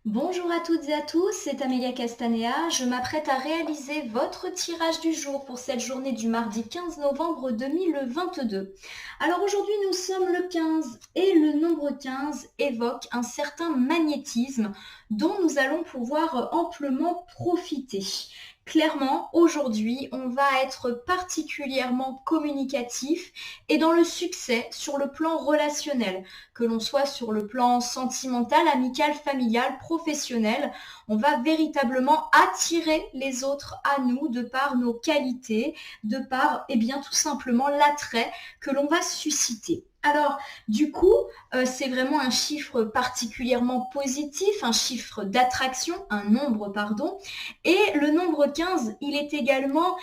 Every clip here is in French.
Bonjour à toutes et à tous, c'est Amélia Castanea. Je m'apprête à réaliser votre tirage du jour pour cette journée du mardi 15 novembre 2022. Alors aujourd'hui nous sommes le 15 et le nombre 15 évoque un certain magnétisme dont nous allons pouvoir amplement profiter. Clairement, aujourd'hui, on va être particulièrement communicatif et dans le succès sur le plan relationnel, que l'on soit sur le plan sentimental, amical, familial, professionnel, on va véritablement attirer les autres à nous de par nos qualités, de par, tout simplement l'attrait que l'on va susciter. Alors, du coup, c'est vraiment un chiffre particulièrement positif, un chiffre d'attraction, un nombre, pardon. Et le nombre 15, il est également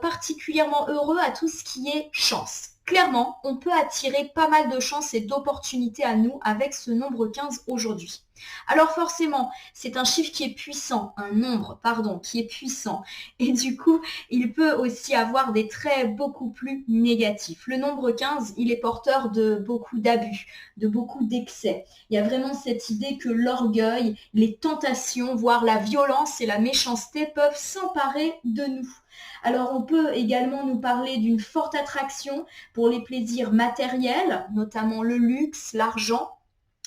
particulièrement heureux à tout ce qui est chance. Clairement, on peut attirer pas mal de chances et d'opportunités à nous avec ce nombre 15 aujourd'hui. Alors forcément, c'est un chiffre qui est puissant, un nombre, pardon, qui est puissant. Et du coup, il peut aussi avoir des traits beaucoup plus négatifs. Le nombre 15, il est porteur de beaucoup d'abus, de beaucoup d'excès. Il y a vraiment cette idée que l'orgueil, les tentations, voire la violence et la méchanceté peuvent s'emparer de nous. Alors on peut également nous parler d'une forte attraction pour les plaisirs matériels, notamment le luxe, l'argent,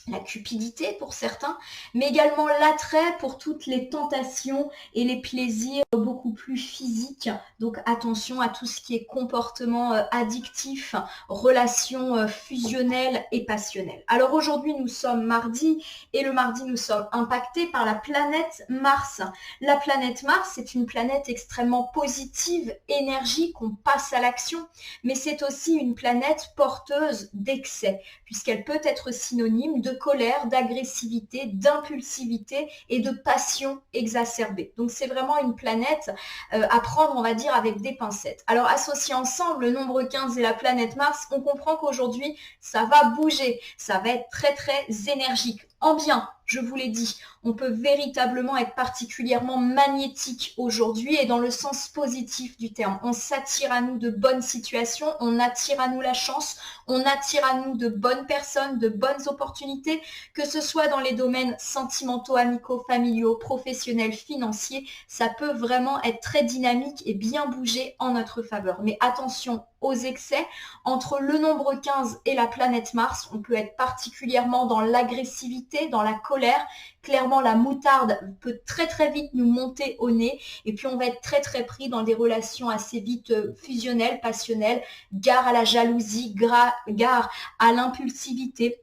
la cupidité pour certains, mais également l'attrait pour toutes les tentations et les plaisirs beaucoup plus physiques. Donc attention à tout ce qui est comportement addictif, relations fusionnelles et passionnelles. Alors aujourd'hui nous sommes mardi et le mardi nous sommes impactés par la planète Mars. La planète Mars est une planète extrêmement positive, énergique, on passe à l'action, mais c'est aussi une planète porteuse d'excès, puisqu'elle peut être synonyme de colère, d'agressivité, d'impulsivité et de passion exacerbée. Donc c'est vraiment une planète à prendre, on va dire, avec des pincettes. Alors associés ensemble, le nombre 15 et la planète Mars, on comprend qu'aujourd'hui, ça va bouger, ça va être très très énergique. En bien, je vous l'ai dit, on peut véritablement être particulièrement magnétique aujourd'hui et dans le sens positif du terme. On s'attire à nous de bonnes situations, on attire à nous la chance, on attire à nous de bonnes personnes, de bonnes opportunités, que ce soit dans les domaines sentimentaux, amicaux, familiaux, professionnels, financiers, ça peut vraiment être très dynamique et bien bouger en notre faveur. Mais attention aux excès, entre le nombre 15 et la planète Mars, on peut être particulièrement dans l'agressivité, dans la colère. Clairement, la moutarde peut très très vite nous monter au nez et puis on va être très très pris dans des relations assez vite fusionnelles, passionnelles, gare à la jalousie, gare à l'impulsivité.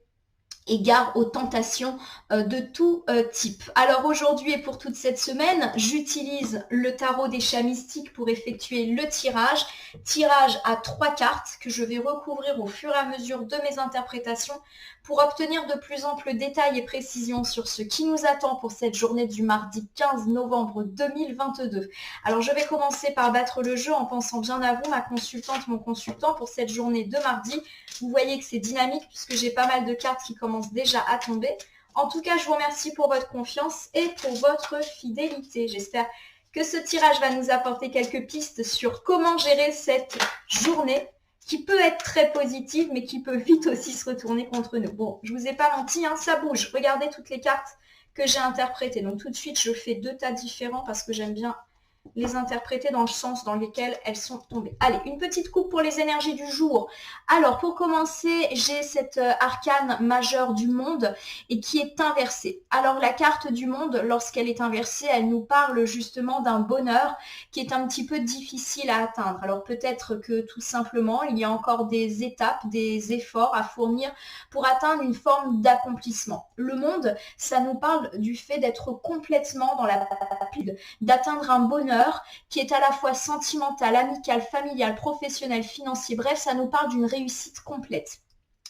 Égard aux tentations de tout type. Alors aujourd'hui et pour toute cette semaine, j'utilise le tarot des chats mystiques pour effectuer le tirage. Tirage à 3 cartes que je vais recouvrir au fur et à mesure de mes interprétations pour obtenir de plus amples détails et précisions sur ce qui nous attend pour cette journée du mardi 15 novembre 2022. Alors je vais commencer par battre le jeu en pensant bien à vous, ma consultante, mon consultant, pour cette journée de mardi. Vous voyez que c'est dynamique puisque j'ai pas mal de cartes qui commencent déjà à tomber. En tout cas, je vous remercie pour votre confiance et pour votre fidélité. J'espère que ce tirage va nous apporter quelques pistes sur comment gérer cette journée qui peut être très positive, mais qui peut vite aussi se retourner contre nous. Bon, je vous ai pas menti, hein, ça bouge. Regardez toutes les cartes que j'ai interprétées. Donc tout de suite, je fais 2 tas différents parce que j'aime bien les interpréter dans le sens dans lequel elles sont tombées. Allez, une petite coupe pour les énergies du jour. Alors, pour commencer, j'ai cette arcane majeure du monde et qui est inversée. Alors, la carte du monde, lorsqu'elle est inversée, elle nous parle justement d'un bonheur qui est un petit peu difficile à atteindre. Alors, peut-être que tout simplement, il y a encore des étapes, des efforts à fournir pour atteindre une forme d'accomplissement. Le monde, ça nous parle du fait d'être complètement dans la rapide, d'atteindre un bonheur qui est à la fois sentimental, amical, familial, professionnel, financier. Bref, ça nous parle d'une réussite complète.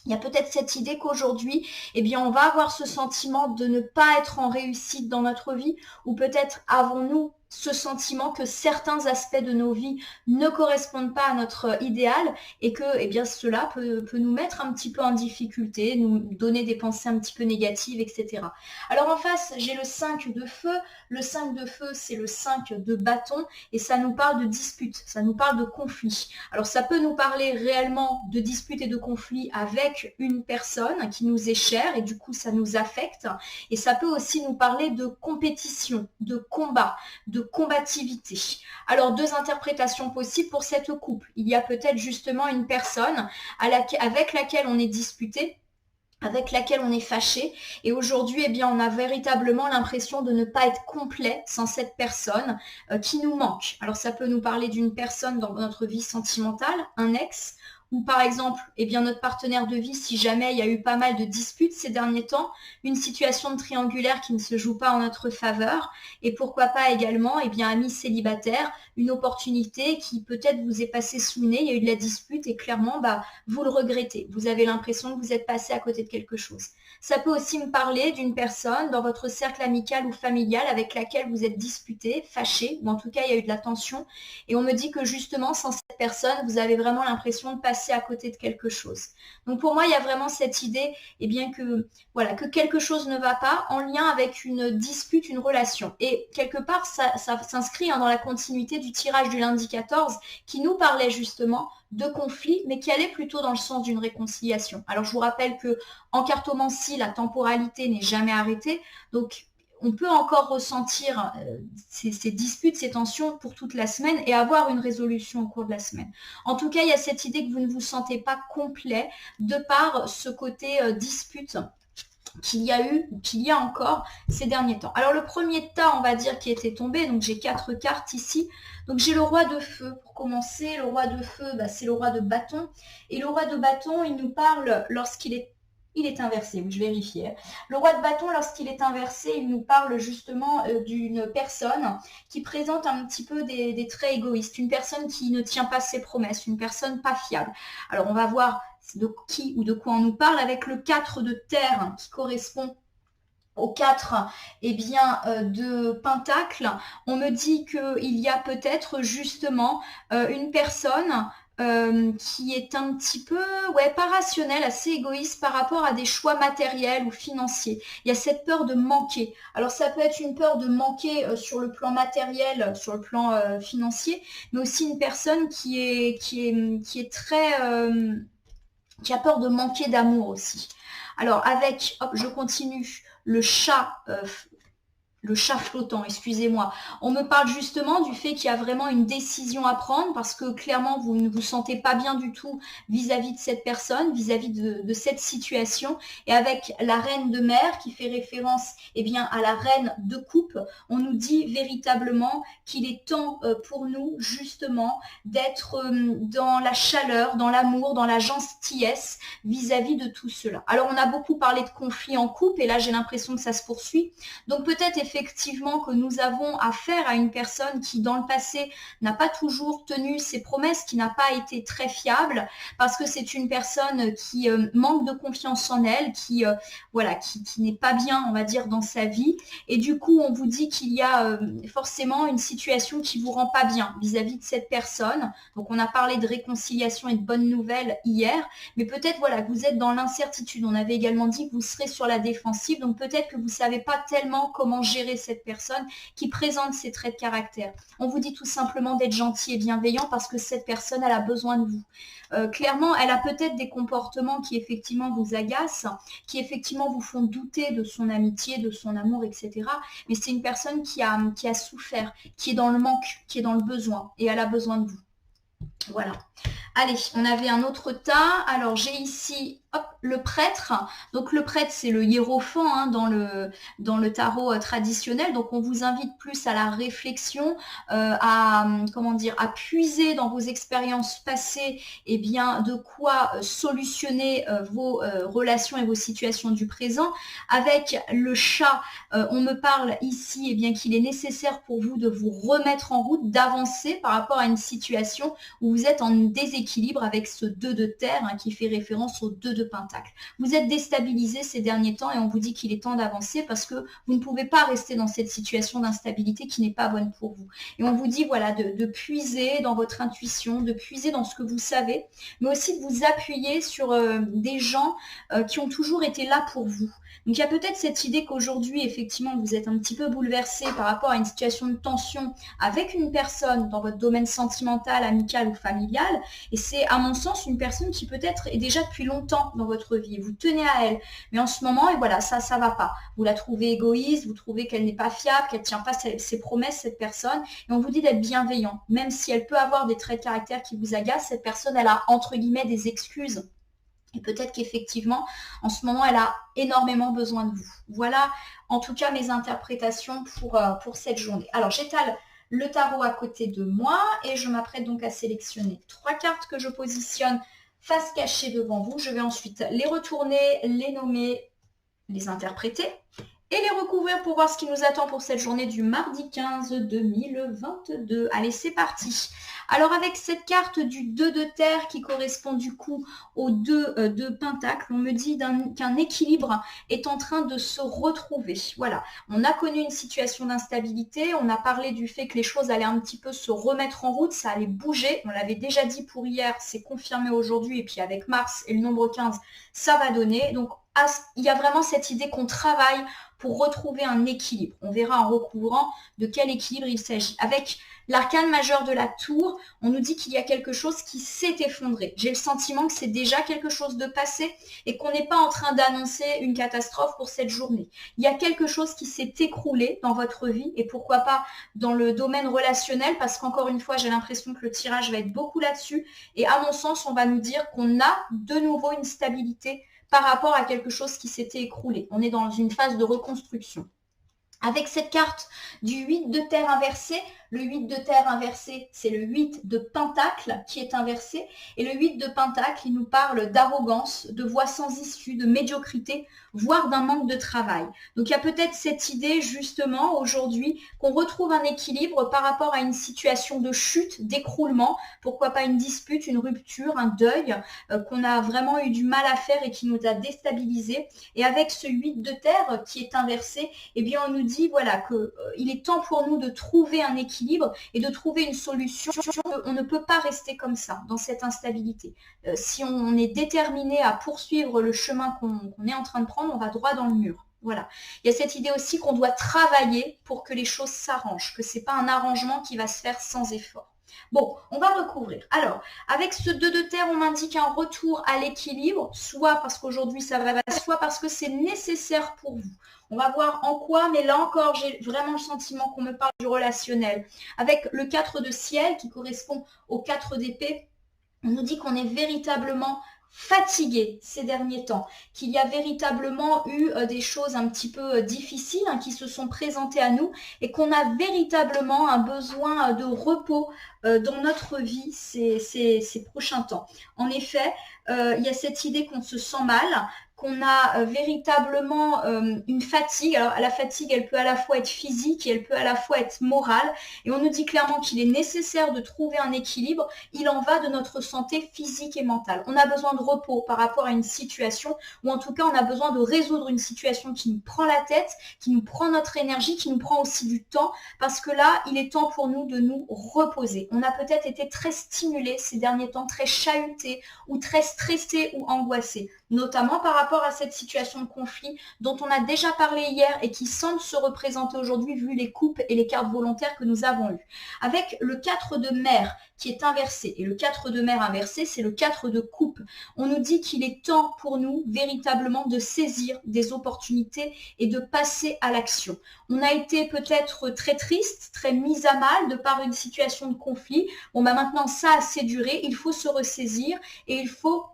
Il y a peut-être cette idée qu'aujourd'hui, on va avoir ce sentiment de ne pas être en réussite dans notre vie, ou peut-être avons-nous ce sentiment que certains aspects de nos vies ne correspondent pas à notre idéal et que eh bien, cela peut nous mettre un petit peu en difficulté, nous donner des pensées un petit peu négatives, etc. Alors en face, j'ai le 5 de feu. Le 5 de feu, c'est le 5 de bâton et ça nous parle de dispute, ça nous parle de conflit. Alors ça peut nous parler réellement de dispute et de conflit avec une personne qui nous est chère et du coup ça nous affecte. Et ça peut aussi nous parler de compétition, de combat, de combativité. Alors, deux interprétations possibles pour cette couple. Il y a peut-être justement une personne avec laquelle on est disputé, avec laquelle on est fâché. Et aujourd'hui, eh bien, on a véritablement l'impression de ne pas être complet sans cette personne qui nous manque. Alors, ça peut nous parler d'une personne dans notre vie sentimentale, un ex, ou par exemple, eh bien, notre partenaire de vie, si jamais il y a eu pas mal de disputes ces derniers temps, une situation de triangulaire qui ne se joue pas en notre faveur, et pourquoi pas également, eh bien, ami célibataire, une opportunité qui peut-être vous est passée sous le nez, il y a eu de la dispute et clairement, vous le regrettez. Vous avez l'impression que vous êtes passé à côté de quelque chose. Ça peut aussi me parler d'une personne dans votre cercle amical ou familial avec laquelle vous êtes disputé, fâché, ou en tout cas, il y a eu de la tension, et on me dit que justement, sans cette personne, vous avez vraiment l'impression de passer à côté de quelque chose. Donc pour moi, il y a vraiment cette idée eh bien que, voilà, que quelque chose ne va pas en lien avec une dispute, une relation. Et quelque part, ça s'inscrit dans la continuité du tirage du lundi 14 qui nous parlait justement de conflit, mais qui allait plutôt dans le sens d'une réconciliation. Alors je vous rappelle que en cartomancie, la temporalité n'est jamais arrêtée, donc on peut encore ressentir ces disputes, ces tensions pour toute la semaine et avoir une résolution au cours de la semaine. En tout cas, il y a cette idée que vous ne vous sentez pas complet de par ce côté dispute qu'il y a eu, qu'il y a encore ces derniers temps. Alors le premier tas, on va dire, qui était tombé, donc j'ai 4 cartes ici. Donc j'ai le roi de feu pour commencer. Le roi de feu, c'est le roi de bâton. Et le roi de bâton, il nous parle lorsqu'il est inversé, oui, je vérifiais. Le roi de bâton, lorsqu'il est inversé, il nous parle justement d'une personne qui présente un petit peu des traits égoïstes, une personne qui ne tient pas ses promesses, une personne pas fiable. Alors on va voir de qui ou de quoi on nous parle avec le 4 de terre qui correspond au 4 de Pentacle. On me dit qu'il y a peut-être justement une personne qui est un petit peu pas rationnel, assez égoïste par rapport à des choix matériels ou financiers. Il y a cette peur de manquer. Alors ça peut être une peur de manquer sur le plan matériel, sur le plan financier, mais aussi une personne qui est très qui a peur de manquer d'amour aussi. Alors avec, hop, je continue, le chat flottant, excusez-moi. On me parle justement du fait qu'il y a vraiment une décision à prendre parce que clairement, vous ne vous sentez pas bien du tout vis-à-vis de cette personne, vis-à-vis de cette situation. Et avec la reine de mer qui fait référence à la reine de coupe, on nous dit véritablement qu'il est temps pour nous justement d'être dans la chaleur, dans l'amour, dans la gentillesse vis-à-vis de tout cela. Alors, on a beaucoup parlé de conflits en couple et là, j'ai l'impression que ça se poursuit. Donc, peut-être effectivement que nous avons affaire à une personne qui, dans le passé, n'a pas toujours tenu ses promesses, qui n'a pas été très fiable, parce que c'est une personne qui manque de confiance en elle, qui n'est pas bien, on va dire, dans sa vie. Et du coup, on vous dit qu'il y a forcément une situation qui vous rend pas bien vis-à-vis de cette personne. Donc, on a parlé de réconciliation et de bonnes nouvelles hier, mais peut-être, que vous êtes dans l'incertitude. On avait également dit que vous serez sur la défensive, donc peut-être que vous ne savez pas tellement comment gérer cette personne qui présente ces traits de caractère. On vous dit tout simplement d'être gentil et bienveillant parce que cette personne, elle a besoin de vous. Clairement, elle a peut-être des comportements qui effectivement vous agacent, qui effectivement vous font douter de son amitié, de son amour, etc. Mais c'est une personne qui a souffert, qui est dans le manque, qui est dans le besoin et elle a besoin de vous. Voilà. Allez, on avait un autre tas. Alors, j'ai ici le prêtre. Donc, le prêtre, c'est le hiérophant dans le tarot traditionnel. Donc, on vous invite plus à la réflexion, à puiser dans vos expériences passées, de quoi solutionner vos relations et vos situations du présent. Avec le chat, on me parle ici qu'il est nécessaire pour vous de vous remettre en route, d'avancer par rapport à une situation où vous êtes en déséquilibre avec ce 2 de terre qui fait référence au 2 de de Pentacle. Vous êtes déstabilisé ces derniers temps et on vous dit qu'il est temps d'avancer parce que vous ne pouvez pas rester dans cette situation d'instabilité qui n'est pas bonne pour vous. Et on vous dit voilà de puiser dans votre intuition, de puiser dans ce que vous savez, mais aussi de vous appuyer sur des gens qui ont toujours été là pour vous. Donc il y a peut-être cette idée qu'aujourd'hui, effectivement, vous êtes un petit peu bouleversé par rapport à une situation de tension avec une personne dans votre domaine sentimental, amical ou familial. Et c'est, à mon sens, une personne qui peut-être est déjà depuis longtemps dans votre vie. Et vous tenez à elle. Mais en ce moment, et voilà, ça va pas. Vous la trouvez égoïste, vous trouvez qu'elle n'est pas fiable, qu'elle ne tient pas ses promesses, cette personne. Et on vous dit d'être bienveillant. Même si elle peut avoir des traits de caractère qui vous agacent, cette personne, elle a, entre guillemets, des excuses. Et peut-être qu'effectivement, en ce moment, elle a énormément besoin de vous. Voilà, en tout cas, mes interprétations pour cette journée. Alors, j'étale le tarot à côté de moi et je m'apprête donc à sélectionner 3 cartes que je positionne face cachée devant vous. Je vais ensuite les retourner, les nommer, les interpréter et les recouvrir pour voir ce qui nous attend pour cette journée du mardi 15 2022. Allez, c'est parti. Alors avec cette carte du 2 de terre qui correspond du coup au 2 de pentacle, on me dit qu'un équilibre est en train de se retrouver. Voilà, on a connu une situation d'instabilité, on a parlé du fait que les choses allaient un petit peu se remettre en route, ça allait bouger, on l'avait déjà dit pour hier, c'est confirmé aujourd'hui, et puis avec Mars et le nombre 15, ça va donner. Donc il y a vraiment cette idée qu'on travaille pour retrouver un équilibre. On verra en recouvrant de quel équilibre il s'agit. Avec l'arcane majeur de la tour, on nous dit qu'il y a quelque chose qui s'est effondré. J'ai le sentiment que c'est déjà quelque chose de passé et qu'on n'est pas en train d'annoncer une catastrophe pour cette journée. Il y a quelque chose qui s'est écroulé dans votre vie et pourquoi pas dans le domaine relationnel, parce qu'encore une fois, j'ai l'impression que le tirage va être beaucoup là-dessus. Et à mon sens, on va nous dire qu'on a de nouveau une stabilité par rapport à quelque chose qui s'était écroulé. On est dans une phase de reconstruction. Avec cette carte du 8 de terre inversé, le 8 de terre inversé, c'est le 8 de pentacle qui est inversé. Et le 8 de pentacle, il nous parle d'arrogance, de voie sans issue, de médiocrité, voire d'un manque de travail. Donc il y a peut-être cette idée justement aujourd'hui qu'on retrouve un équilibre par rapport à une situation de chute, d'écroulement, pourquoi pas une dispute, une rupture, un deuil qu'on a vraiment eu du mal à faire et qui nous a déstabilisés. Et avec ce 8 de terre qui est inversé, eh bien on nous dit voilà qu'il est temps pour nous de trouver un équilibre et de trouver une solution. On ne peut pas rester comme ça, dans cette instabilité. Si on est déterminé à poursuivre le chemin qu'on est en train de prendre, on va droit dans le mur. Voilà. Il y a cette idée aussi qu'on doit travailler pour que les choses s'arrangent, que ce n'est pas un arrangement qui va se faire sans effort. Bon, on va recouvrir. Alors, avec ce 2 de terre, on m'indique un retour à l'équilibre, soit parce qu'aujourd'hui ça va, soit parce que c'est nécessaire pour vous. On va voir en quoi, mais là encore, j'ai vraiment le sentiment qu'on me parle du relationnel. Avec le 4 de ciel qui correspond au 4 d'épée, on nous dit qu'on est véritablement fatigué ces derniers temps, qu'il y a véritablement eu des choses un petit peu difficiles qui se sont présentées à nous et qu'on a véritablement un besoin de repos dans notre vie ces prochains temps. En effet, il y a cette idée qu'on se sent mal, qu'on a véritablement une fatigue. Alors la fatigue, elle peut à la fois être physique et elle peut à la fois être morale. Et on nous dit clairement qu'il est nécessaire de trouver un équilibre. Il en va de notre santé physique et mentale. On a besoin de repos par rapport à une situation, ou en tout cas on a besoin de résoudre une situation qui nous prend la tête, qui nous prend notre énergie, qui nous prend aussi du temps, parce que là, il est temps pour nous de nous reposer. On a peut-être été très stimulés ces derniers temps, très chahutés, ou très stressés ou angoissés, notamment par rapport à cette situation de conflit dont on a déjà parlé hier et qui semble se représenter aujourd'hui vu les coupes et les cartes volontaires que nous avons eues. Avec le 4 de mer qui est inversé, et le 4 de mer inversé, c'est le 4 de coupe. On nous dit qu'il est temps pour nous véritablement de saisir des opportunités et de passer à l'action. On a été peut-être très triste, très mis à mal de par une situation de conflit. Bon, maintenant ça a assez duré, il faut se ressaisir et il faut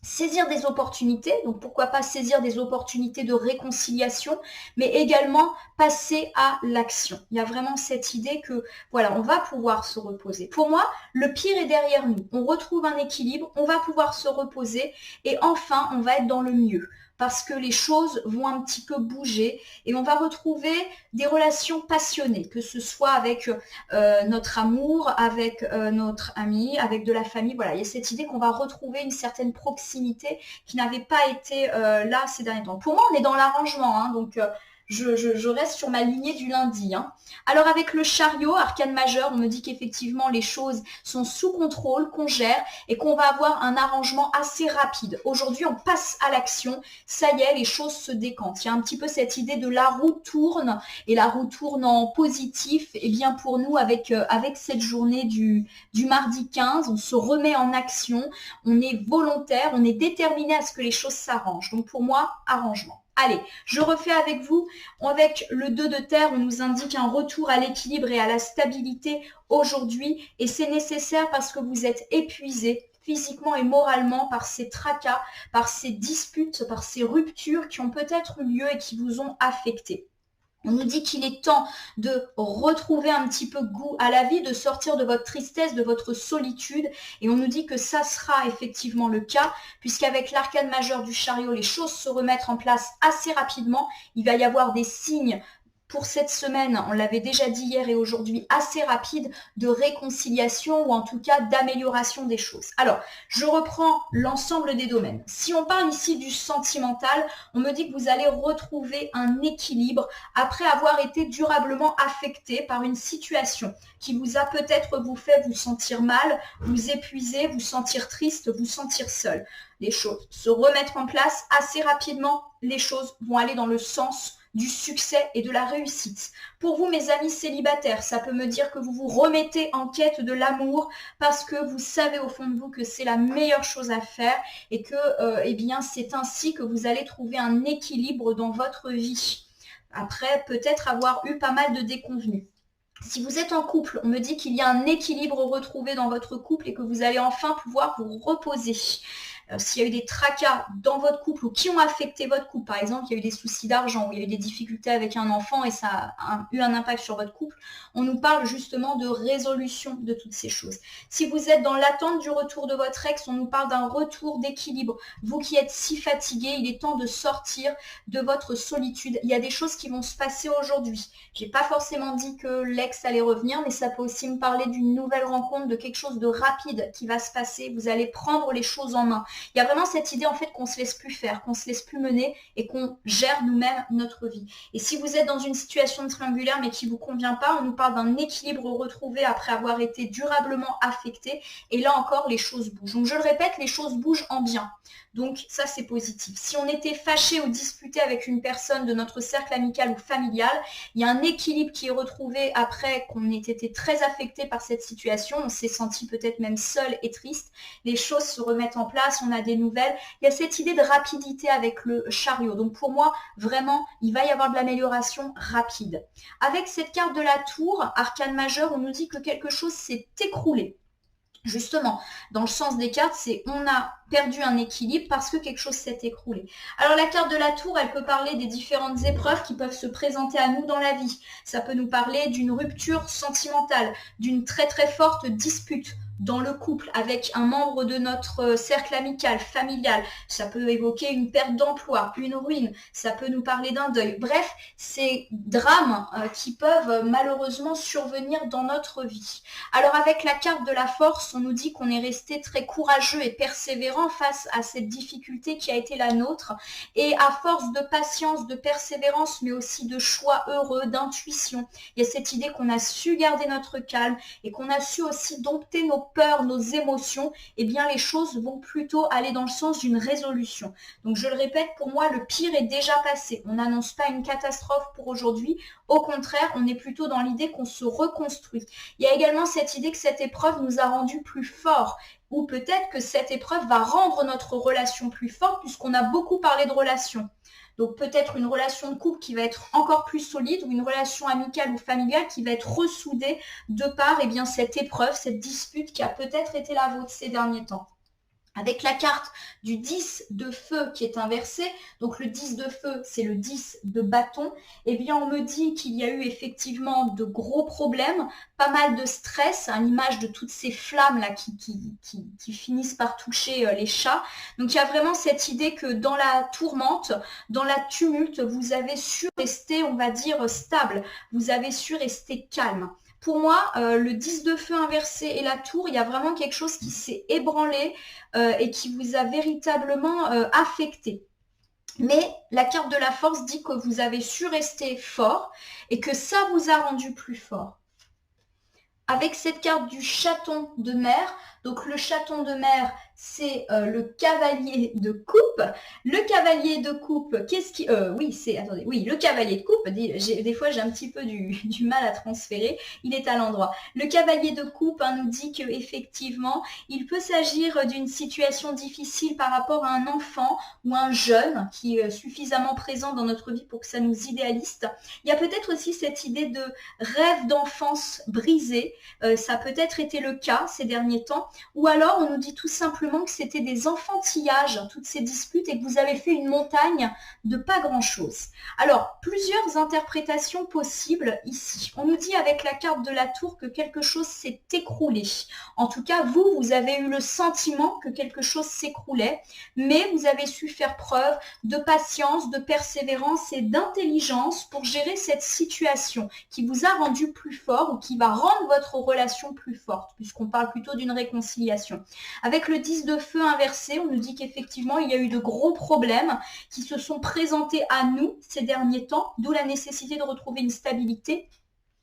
saisir des opportunités, donc pourquoi pas saisir des opportunités de réconciliation, mais également passer à l'action. Il y a vraiment cette idée que, voilà, on va pouvoir se reposer. Pour moi, le pire est derrière nous. On retrouve un équilibre, on va pouvoir se reposer et enfin, on va être dans le mieux. parce que les choses vont un petit peu bouger et on va retrouver des relations passionnées, que ce soit avec notre amour, avec notre ami, avec de la famille. Voilà, il y a cette idée qu'on va retrouver une certaine proximité qui n'avait pas été là ces derniers temps. Pour moi, on est dans l'arrangement, hein, donc je reste sur ma lignée du lundi. Hein. Alors avec le chariot, arcane majeur, on me dit qu'effectivement les choses sont sous contrôle, qu'on gère et qu'on va avoir un arrangement assez rapide. Aujourd'hui, on passe à l'action. Ça y est, les choses se décantent. Il y a un petit peu cette idée de la roue tourne et la roue tourne en positif. Et bien pour nous, avec cette journée du mardi 15, on se remet en action. On est volontaire, on est déterminé à ce que les choses s'arrangent. Donc pour moi, arrangement. Allez, je refais avec vous. Avec le 2 de terre, on nous indique un retour à l'équilibre et à la stabilité aujourd'hui. Et c'est nécessaire parce que vous êtes épuisé physiquement et moralement par ces tracas, par ces disputes, par ces ruptures qui ont peut-être eu lieu et qui vous ont affecté. On nous dit qu'il est temps de retrouver un petit peu goût à la vie, de sortir de votre tristesse, de votre solitude. Et on nous dit que ça sera effectivement le cas, puisqu'avec l'arcane majeur du chariot, les choses se remettent en place assez rapidement. Il va y avoir des signes pour cette semaine, on l'avait déjà dit hier et aujourd'hui, assez rapide de réconciliation ou en tout cas d'amélioration des choses. Alors, je reprends l'ensemble des domaines. Si on parle ici du sentimental, on me dit que vous allez retrouver un équilibre après avoir été durablement affecté par une situation qui vous a peut-être vous fait vous sentir mal, vous épuiser, vous sentir triste, vous sentir seul. Les choses se remettre en place assez rapidement, les choses vont aller dans le sens du succès et de la réussite. Pour vous, mes amis célibataires, ça peut me dire que vous vous remettez en quête de l'amour parce que vous savez au fond de vous que c'est la meilleure chose à faire et que eh bien, c'est ainsi que vous allez trouver un équilibre dans votre vie. Après, peut-être avoir eu pas mal de déconvenues. Si vous êtes en couple, on me dit qu'il y a un équilibre retrouvé dans votre couple et que vous allez enfin pouvoir vous reposer. S'il y a eu des tracas dans votre couple ou qui ont affecté votre couple, par exemple, il y a eu des soucis d'argent ou il y a eu des difficultés avec un enfant et ça a eu un impact sur votre couple, on nous parle justement de résolution de toutes ces choses. Si vous êtes dans l'attente du retour de votre ex, on nous parle d'un retour d'équilibre. Vous qui êtes si fatigué, il est temps de sortir de votre solitude. Il y a des choses qui vont se passer aujourd'hui. J'ai pas forcément dit que l'ex allait revenir, mais ça peut aussi me parler d'une nouvelle rencontre, de quelque chose de rapide qui va se passer. Vous allez prendre les choses en main. Il y a vraiment cette idée en fait qu'on ne se laisse plus faire, qu'on ne se laisse plus mener et qu'on gère nous-mêmes notre vie. Et si vous êtes dans une situation de triangulaire mais qui ne vous convient pas, on nous parle d'un équilibre retrouvé après avoir été durablement affecté. Et là encore, les choses bougent. Donc je le répète, les choses bougent en bien. Donc ça, c'est positif. Si on était fâché ou disputé avec une personne de notre cercle amical ou familial, il y a un équilibre qui est retrouvé après qu'on ait été très affecté par cette situation. On s'est senti peut-être même seul et triste. Les choses se remettent en place, on a des nouvelles. Il y a cette idée de rapidité avec le chariot. Donc pour moi, vraiment, il va y avoir de l'amélioration rapide. Avec cette carte de la tour, arcane majeur, on nous dit que quelque chose s'est écroulé. Justement, dans le sens des cartes, c'est on a perdu un équilibre parce que quelque chose s'est écroulé. Alors la carte de la tour, elle peut parler des différentes épreuves qui peuvent se présenter à nous dans la vie. Ça peut nous parler d'une rupture sentimentale, d'une très très forte dispute dans le couple avec un membre de notre cercle amical, familial. Ça peut évoquer une perte d'emploi, une ruine. Ça peut nous parler d'un deuil. Bref, ces drames qui peuvent malheureusement survenir dans notre vie. Alors avec la carte de la force, on nous dit qu'on est resté très courageux et persévérant face à cette difficulté qui a été la nôtre. Et à force de patience, de persévérance, mais aussi de choix heureux, d'intuition, il y a cette idée qu'on a su garder notre calme et qu'on a su aussi dompter nos peurs, nos émotions, eh bien les choses vont plutôt aller dans le sens d'une résolution. Donc je le répète, pour moi, le pire est déjà passé. On n'annonce pas une catastrophe pour aujourd'hui. Au contraire, on est plutôt dans l'idée qu'on se reconstruit. Il y a également cette idée que cette épreuve nous a rendus plus forts. Ou peut-être que cette épreuve va rendre notre relation plus forte puisqu'on a beaucoup parlé de relations. Donc peut-être une relation de couple qui va être encore plus solide ou une relation amicale ou familiale qui va être ressoudée de par eh bien, cette épreuve, cette dispute qui a peut-être été la vôtre ces derniers temps. Avec la carte du 10 de feu qui est inversée, donc le 10 de feu, c'est le 10 de bâton, eh bien on me dit qu'il y a eu effectivement de gros problèmes, pas mal de stress, à l'image de toutes ces flammes-là qui finissent par toucher les chats. Donc il y a vraiment cette idée que dans la tourmente, dans la tumulte, vous avez su rester, on va dire, stable, vous avez su rester calme. Pour moi, le 10 de feu inversé et la tour, il y a vraiment quelque chose qui s'est ébranlé et qui vous a véritablement affecté. Mais la carte de la force dit que vous avez su rester fort et que ça vous a rendu plus fort. Avec cette carte du chaton de mer, donc le chaton de mer, c'est le cavalier de coupe. Le cavalier de coupe, qu'est-ce qui... le cavalier de coupe, des fois j'ai un petit peu du mal à transférer, il est à l'endroit. Le cavalier de coupe nous dit qu'effectivement, il peut s'agir d'une situation difficile par rapport à un enfant ou un jeune qui est suffisamment présent dans notre vie pour que ça nous idéalise. Il y a peut-être aussi cette idée de rêve d'enfance brisé. Ça a peut-être été le cas ces derniers temps. Ou alors, on nous dit tout simplement que c'était des enfantillages, toutes ces disputes, et que vous avez fait une montagne de pas grand-chose. Alors, plusieurs interprétations possibles ici. On nous dit avec la carte de la tour que quelque chose s'est écroulé. En tout cas, vous avez eu le sentiment que quelque chose s'écroulait, mais vous avez su faire preuve de patience, de persévérance et d'intelligence pour gérer cette situation qui vous a rendu plus fort ou qui va rendre votre relation plus forte, puisqu'on parle plutôt d'une réconciliation. Avec le 10 de feu inversé, on nous dit qu'effectivement, il y a eu de gros problèmes qui se sont présentés à nous ces derniers temps, d'où la nécessité de retrouver une stabilité.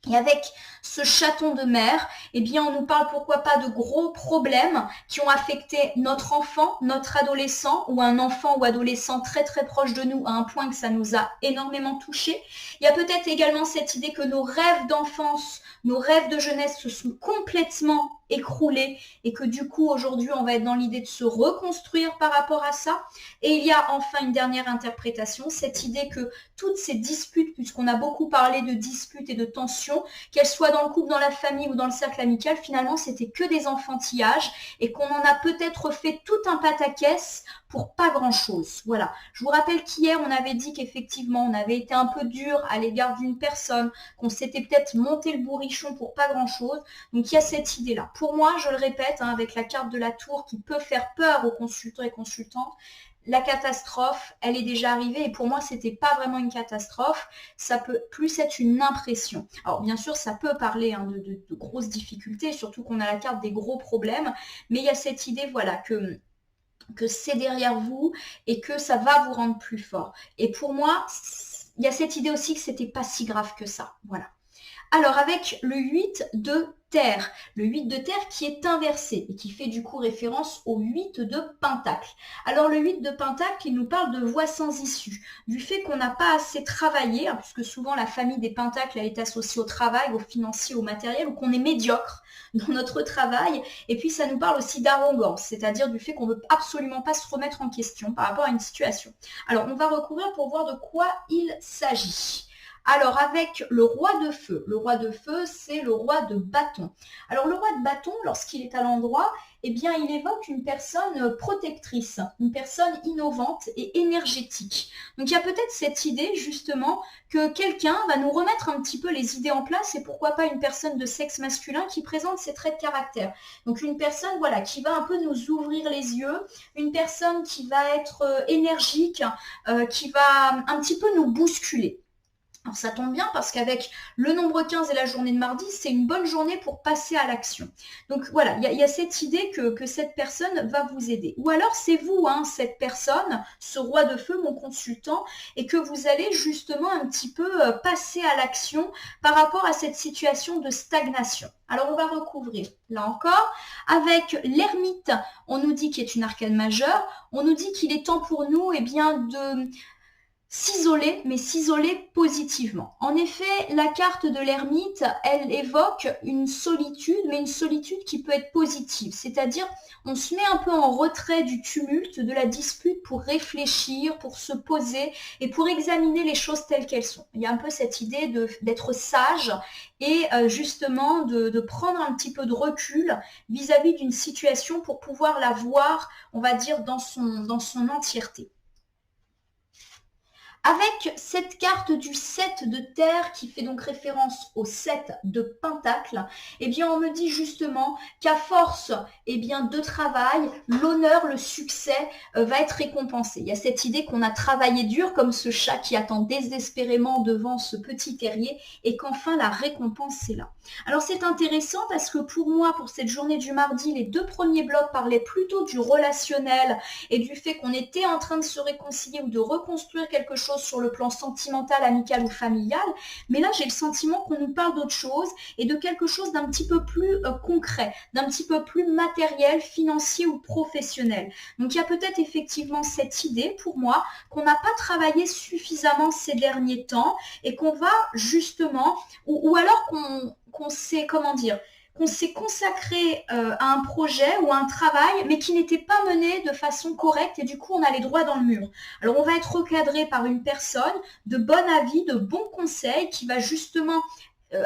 Et avec ce chaton de mer, eh bien, on nous parle pourquoi pas de gros problèmes qui ont affecté notre enfant, notre adolescent ou un enfant ou adolescent très très proche de nous à un point que ça nous a énormément touché. Il y a peut-être également cette idée que nos rêves d'enfance, nos rêves de jeunesse se sont complètement écroulés et que du coup aujourd'hui on va être dans l'idée de se reconstruire par rapport à ça. Et il y a enfin une dernière interprétation, cette idée que toutes ces disputes, puisqu'on a beaucoup parlé de disputes et de tensions, qu'elles soient dans le couple, dans la famille ou dans le cercle amical, finalement c'était que des enfantillages et qu'on en a peut-être fait tout un pataquès pour pas grand-chose. Voilà. Je vous rappelle qu'hier, on avait dit qu'effectivement, on avait été un peu dur à l'égard d'une personne, qu'on s'était peut-être monté le bourrichon pour pas grand-chose. Donc, il y a cette idée-là. Pour moi, je le répète, avec la carte de la tour qui peut faire peur aux consultants et consultantes, la catastrophe, elle est déjà arrivée et pour moi, c'était pas vraiment une catastrophe. Ça peut plus être une impression. Alors, bien sûr, ça peut parler de grosses difficultés, surtout qu'on a la carte des gros problèmes, mais il y a cette idée, voilà, que c'est derrière vous et que ça va vous rendre plus fort. Et pour moi, il y a cette idée aussi que c'était pas si grave que ça. Voilà. Alors, avec le 8 de terre, le 8 de terre qui est inversé et qui fait du coup référence au 8 de pentacle. Alors, le 8 de pentacle, il nous parle de voie sans issue, du fait qu'on n'a pas assez travaillé, puisque souvent la famille des pentacles elle est associée au travail, au financier, au matériel, ou qu'on est médiocre dans notre travail. Et puis, ça nous parle aussi d'arrogance, c'est-à-dire du fait qu'on ne veut absolument pas se remettre en question par rapport à une situation. Alors, on va recouvrir pour voir de quoi il s'agit. Alors, avec le roi de feu, c'est le roi de bâton. Alors, le roi de bâton, lorsqu'il est à l'endroit, eh bien, il évoque une personne protectrice, une personne innovante et énergétique. Donc, il y a peut-être cette idée, justement, que quelqu'un va nous remettre un petit peu les idées en place et pourquoi pas une personne de sexe masculin qui présente ses traits de caractère. Donc, une personne, voilà, qui va un peu nous ouvrir les yeux, une personne qui va être énergique, qui va un petit peu nous bousculer. Alors ça tombe bien parce qu'avec le nombre 15 et la journée de mardi, c'est une bonne journée pour passer à l'action. Donc voilà, il y a cette idée que cette personne va vous aider. Ou alors c'est vous, cette personne, ce roi de feu, mon consultant, et que vous allez justement un petit peu passer à l'action par rapport à cette situation de stagnation. Alors on va recouvrir, là encore, avec l'ermite, on nous dit qu'il est une arcane majeure, on nous dit qu'il est temps pour nous, eh bien, s'isoler, mais s'isoler positivement. En effet, la carte de l'ermite, elle évoque une solitude, mais une solitude qui peut être positive. C'est-à-dire, on se met un peu en retrait du tumulte, de la dispute pour réfléchir, pour se poser et pour examiner les choses telles qu'elles sont. Il y a un peu cette idée d'être sage et justement de prendre un petit peu de recul vis-à-vis d'une situation pour pouvoir la voir, on va dire, dans son entièreté. Avec cette carte du 7 de terre qui fait donc référence au 7 de pentacle, eh bien on me dit justement qu'à force de travail, l'honneur, le succès va être récompensé. Il y a cette idée qu'on a travaillé dur comme ce chat qui attend désespérément devant ce petit terrier et qu'enfin la récompense est là. Alors c'est intéressant parce que pour moi, pour cette journée du mardi, les 2 premiers blocs parlaient plutôt du relationnel et du fait qu'on était en train de se réconcilier ou de reconstruire quelque chose sur le plan sentimental, amical ou familial, mais là j'ai le sentiment qu'on nous parle d'autre chose et de quelque chose d'un petit peu plus concret, d'un petit peu plus matériel, financier ou professionnel. Donc il y a peut-être effectivement cette idée pour moi qu'on n'a pas travaillé suffisamment ces derniers temps et qu'on va justement, ou alors qu'on s'est, qu'on s'est consacré à un projet ou à un travail, mais qui n'était pas mené de façon correcte et du coup on a les droits dans le mur. Alors on va être recadré par une personne de bon avis, de bons conseils, qui va justement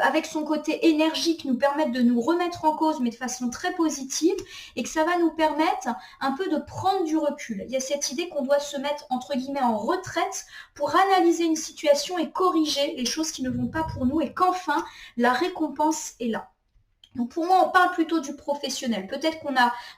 avec son côté énergique nous permettre de nous remettre en cause mais de façon très positive et que ça va nous permettre un peu de prendre du recul. Il y a cette idée qu'on doit se mettre entre guillemets en retraite pour analyser une situation et corriger les choses qui ne vont pas pour nous et qu'enfin la récompense est là. Donc pour moi, on parle plutôt du professionnel. Peut-être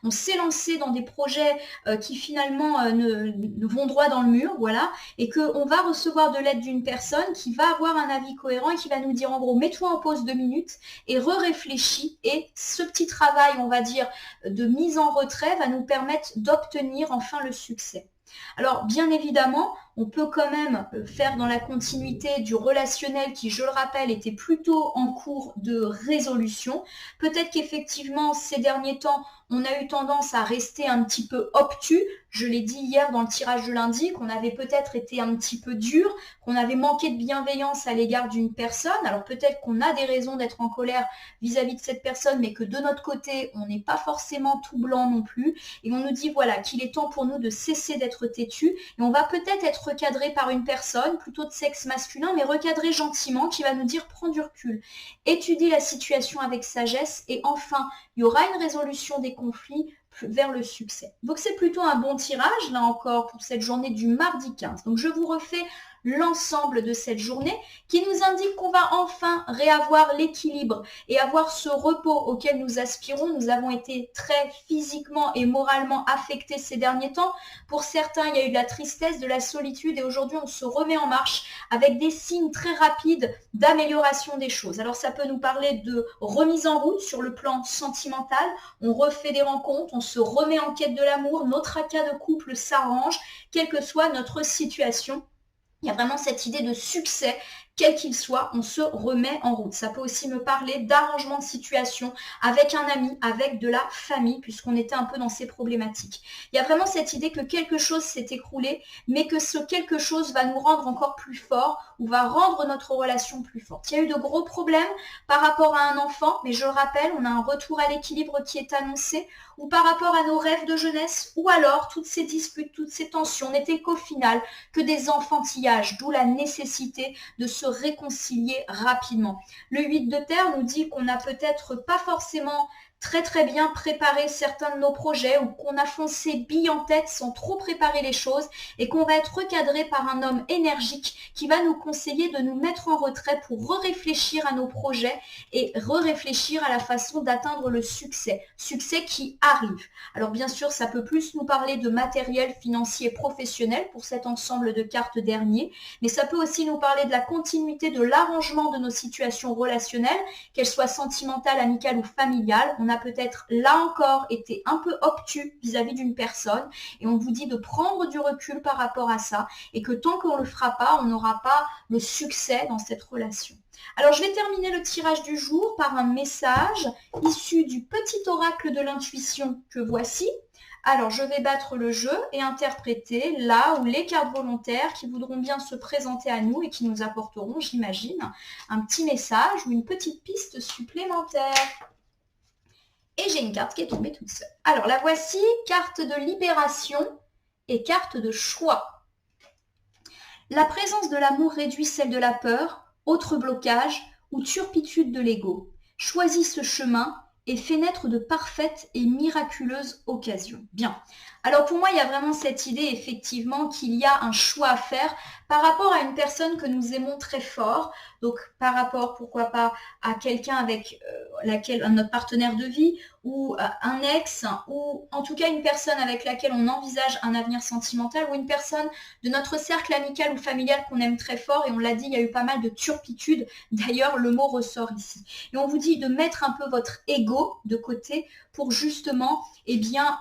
on s'est lancé dans des projets qui finalement ne vont droit dans le mur, voilà, et qu'on va recevoir de l'aide d'une personne qui va avoir un avis cohérent et qui va nous dire en gros, mets-toi en pause 2 minutes et réfléchis. Et ce petit travail, on va dire, de mise en retrait va nous permettre d'obtenir enfin le succès. Alors bien évidemment, on peut quand même faire dans la continuité du relationnel qui, je le rappelle, était plutôt en cours de résolution. Peut-être qu'effectivement, ces derniers temps, on a eu tendance à rester un petit peu obtus. Je l'ai dit hier dans le tirage de lundi, qu'on avait peut-être été un petit peu dur, qu'on avait manqué de bienveillance à l'égard d'une personne. Alors peut-être qu'on a des raisons d'être en colère vis-à-vis de cette personne, mais que de notre côté, on n'est pas forcément tout blanc non plus. Et on nous dit voilà qu'il est temps pour nous de cesser d'être têtus. Et on va peut-être être recadré par une personne, plutôt de sexe masculin, mais recadré gentiment, qui va nous dire prends du recul, étudie la situation avec sagesse et enfin, il y aura une résolution des conflits vers le succès. Donc c'est plutôt un bon tirage, là encore, pour cette journée du mardi 15. Donc je vous refais l'ensemble de cette journée qui nous indique qu'on va enfin réavoir l'équilibre et avoir ce repos auquel nous aspirons. Nous avons été très physiquement et moralement affectés ces derniers temps. Pour certains, il y a eu de la tristesse, de la solitude et aujourd'hui, on se remet en marche avec des signes très rapides d'amélioration des choses. Alors, ça peut nous parler de remise en route sur le plan sentimental. On refait des rencontres, on se remet en quête de l'amour, nos tracas de couple s'arrangent, quelle que soit notre situation. Il y a vraiment cette idée de succès, quel qu'il soit, on se remet en route. Ça peut aussi me parler d'arrangement de situation avec un ami, avec de la famille, puisqu'on était un peu dans ces problématiques. Il y a vraiment cette idée que quelque chose s'est écroulé, mais que ce quelque chose va nous rendre encore plus forts ou va rendre notre relation plus forte. Il y a eu de gros problèmes par rapport à un enfant, mais je le rappelle, on a un retour à l'équilibre qui est annoncé, ou par rapport à nos rêves de jeunesse, ou alors toutes ces disputes, toutes ces tensions n'étaient qu'au final que des enfantillages, d'où la nécessité de se réconcilier rapidement. Le 8 de terre nous dit qu'on n'a peut-être pas forcément très bien préparé certains de nos projets ou qu'on a foncé bille en tête sans trop préparer les choses et qu'on va être recadré par un homme énergique qui va nous conseiller de nous mettre en retrait pour réfléchir à nos projets et réfléchir à la façon d'atteindre le succès. Succès qui arrive. Alors bien sûr, ça peut plus nous parler de matériel financier professionnel pour cet ensemble de cartes dernier, mais ça peut aussi nous parler de la continuité de l'arrangement de nos situations relationnelles, qu'elles soient sentimentales, amicales ou familiales. On a peut-être là encore été un peu obtus vis-à-vis d'une personne et on vous dit de prendre du recul par rapport à ça et que tant qu'on ne le fera pas, on n'aura pas le succès dans cette relation. Alors je vais terminer le tirage du jour par un message issu du petit oracle de l'intuition que voici. Alors, je vais battre le jeu et interpréter là où les cartes volontaires qui voudront bien se présenter à nous et qui nous apporteront, j'imagine, un petit message ou une petite piste supplémentaire. Et j'ai une carte qui est tombée toute seule. Alors, la voici, carte de libération et carte de choix. La présence de l'amour réduit celle de la peur, autre blocage ou turpitude de l'ego. Choisis ce chemin et fais naître de parfaites et miraculeuses occasions. Bien. Alors pour moi, il y a vraiment cette idée effectivement qu'il y a un choix à faire par rapport à une personne que nous aimons très fort. Donc par rapport, pourquoi pas, à quelqu'un avec notre partenaire de vie ou un ex ou en tout cas une personne avec laquelle on envisage un avenir sentimental ou une personne de notre cercle amical ou familial qu'on aime très fort. Et on l'a dit, il y a eu pas mal de turpitude. D'ailleurs, le mot ressort ici. Et on vous dit de mettre un peu votre ego de côté pour justement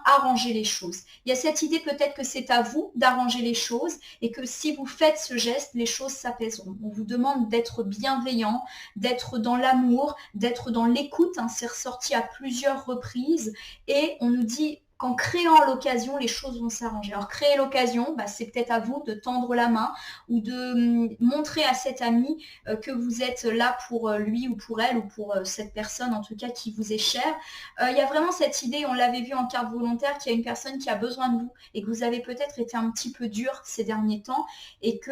arranger les choses. Il y a cette idée peut-être que c'est à vous d'arranger les choses et que si vous faites ce geste, les choses s'apaiseront. On vous demande d'être bienveillant, d'être dans l'amour, d'être dans l'écoute. C'est ressorti à plusieurs reprises et on nous dit qu'en créant l'occasion, les choses vont s'arranger. Alors créer l'occasion, c'est peut-être à vous de tendre la main ou de montrer à cet ami que vous êtes là pour lui ou pour elle ou pour cette personne en tout cas qui vous est chère. Il y a vraiment cette idée, on l'avait vu en carte volontaire, qu'il y a une personne qui a besoin de vous et que vous avez peut-être été un petit peu dur ces derniers temps et que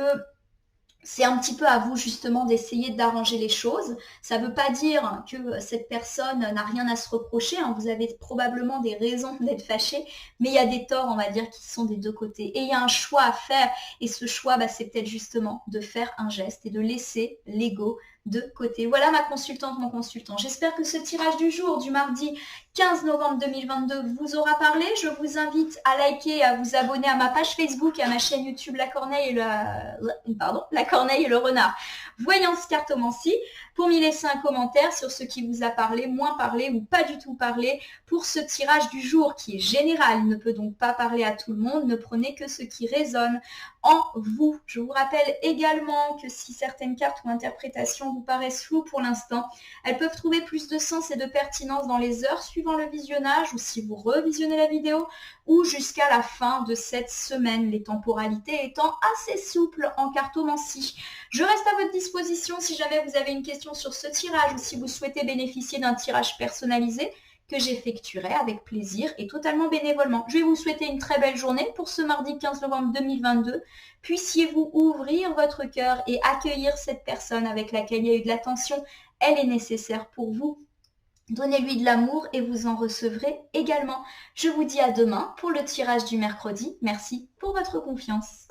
c'est un petit peu à vous justement d'essayer d'arranger les choses. Ça ne veut pas dire que cette personne n'a rien à se reprocher. Vous avez probablement des raisons d'être fâché, mais il y a des torts, on va dire, qui sont des deux côtés. Et il y a un choix à faire. Et ce choix, c'est peut-être justement de faire un geste et de laisser l'ego de côté. Voilà ma consultante, mon consultant. J'espère que ce tirage du jour, du mardi 15 novembre 2022, vous aura parlé. Je vous invite à liker et à vous abonner à ma page Facebook et à ma chaîne YouTube La Corneille et le Renard. Voyance cartomancie, pour m'y laisser un commentaire sur ce qui vous a parlé, moins parlé ou pas du tout parlé pour ce tirage du jour qui est général. Il ne peut donc pas parler à tout le monde. Ne prenez que ce qui résonne en vous. Je vous rappelle également que si certaines cartes ou interprétations vous paraissent floues pour l'instant, elles peuvent trouver plus de sens et de pertinence dans les heures suivant le visionnage ou si vous revisionnez la vidéo ou jusqu'à la fin de cette semaine, les temporalités étant assez souples en cartomancie. Je reste à votre disposition si jamais vous avez une question sur ce tirage ou si vous souhaitez bénéficier d'un tirage personnalisé que j'effectuerai avec plaisir et totalement bénévolement. Je vais vous souhaiter une très belle journée pour ce mardi 15 novembre 2022. Puissiez-vous ouvrir votre cœur et accueillir cette personne avec laquelle il y a eu de l'attention. Elle est nécessaire pour vous. Donnez-lui de l'amour et vous en recevrez également. Je vous dis à demain pour le tirage du mercredi. Merci pour votre confiance.